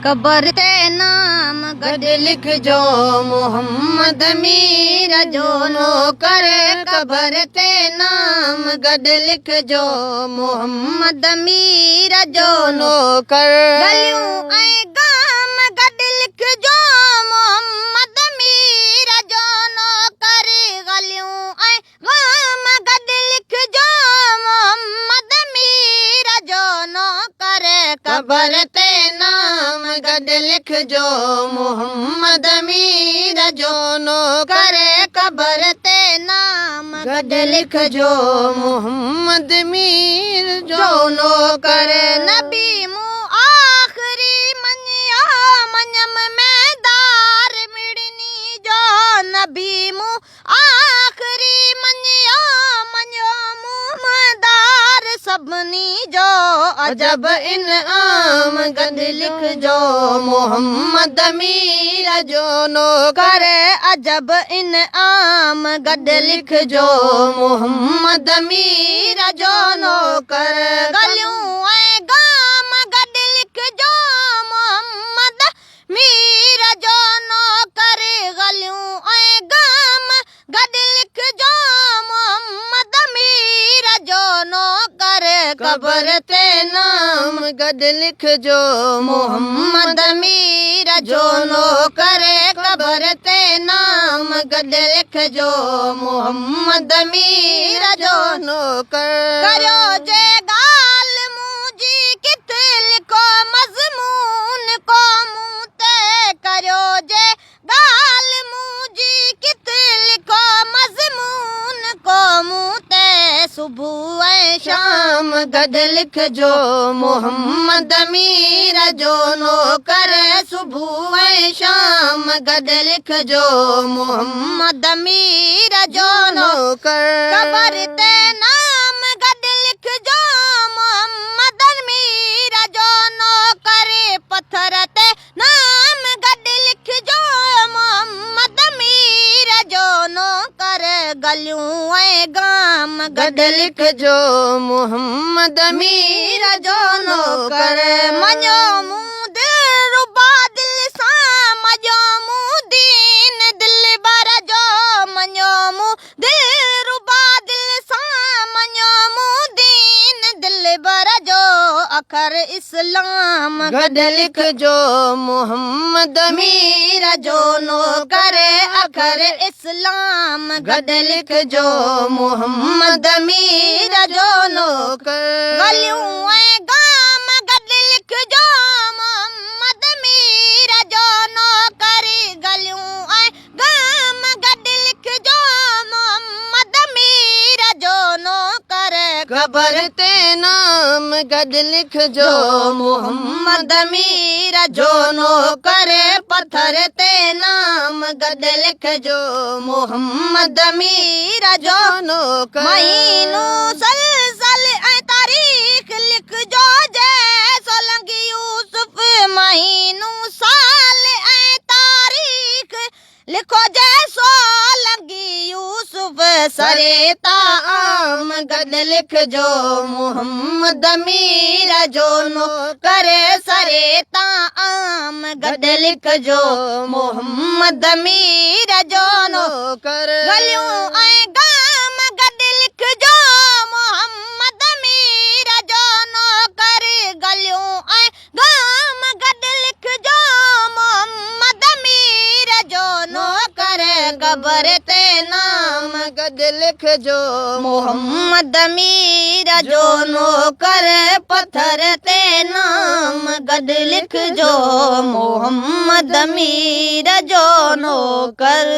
Cover ते नाम गड लिखजो मोहम्मद मीर जो नो करे। कबर ते नाम गड लिखजो मोहम्मद मीर जो नो कर। गलियूं ऐं गाम गड लिखजो मोहम्मद मीर जो नो कर। गलियूं ऐं गाम गड लिखजो मोहम्मद मीर जो नो कर। कबर ते नाम गड लिखजो मोहम्मद मीर जो नो करे। कबर ते नाम गड लिखजो मोहम्मद मीर जो नो करे। नबी मूं आखिरी मञियो मञम में दार मिड़नी जो। नबी मूं आखिरी मञियो मञो मूं दार सभिनी जो। अजब इनाम गड लिखजो मोहम्मद मीर जो नो करे। अजब इनाम गड लिखजो मोहम्मद मीर जो नो करे। गलियूं ऐं गाम गड लिखजो मोहम्मद मीर जो नो करे। गलियूं ऐं गाम गड लिखजो मोहम्मद मीर जो नो करे। कबर ते नाम गड लिखजो मोहम्मद मीर जो नो करे। कबर ते नाम गड लिखजो मोहम्मद मीर जो नो कर। करो जे गाल मुंहिंजी किथे लिखो मज़मून को मूं ते। करो जे गाल मुंहिंजी किथे लिखो मज़मून को मूं ते। सुबुह ऐं शाम गड लिखजो मोहम्मद मीर जो नो करे। सुबुह ऐं शाम गड लिखजो मोहम्मद मीर जो नो कर। कबर ते नाम गड लिखजो मोहम्मद मीर जो नो करे। पत्थर ते नाम गड लिखजो मोहम्मद मीर जो नो करे। गलियूं ऐं गाम गड लिखजो मोहम्मद मीर जो नो करे। मञो मूं दिल रुबा दिल सां मञो मूं दीन दिल बर जो। मञो मूं दिल रुबा दिल सां मञो मूं दीन दिल बर जो। अखर इस्लाम गड लिखजो मोहम्मद मीर जो नो करे। अखर इस्लाम गड लिखजो मोहम्मद मीर जो नो कर। गलियूं ऐं गाम गड लिखजो मोहम्मद मीर जो नो करे। गलियूं ऐं गाम गड लिखजो मोहम्मद मीर जो नो करे। कबर ते नाम गड लिखजो मोहम्मद मीर जो नो करे। पत्थर ते नाम गड लिखजो मोहम्मद मीर जो नो करे। महीनो सलसल ऐं तारीख़ लिखजो जैसो लंघी यूसुफ। महीनो साल ऐं तारीख़ लिखो जैसो लंघी यूसुफ। सरे ता आम गड लिखजो मोहम्मद मीर जो नो करे। सरे ता आम गड लिखजो मोहम्मद मीर जो नो कर। गलियूं ऐं गाम गड लिखजो मोहम्मद मीर जो नो करे। गलियूं ऐं गाम गड लिखजो मोहम्मद मीर जो नो करे। कबर ते नाम गड लिखजो मोहम्मद मीर जो नो करे। पत्थर ते नाम गड लिखजो मोहम्मद मीर जो नो कर।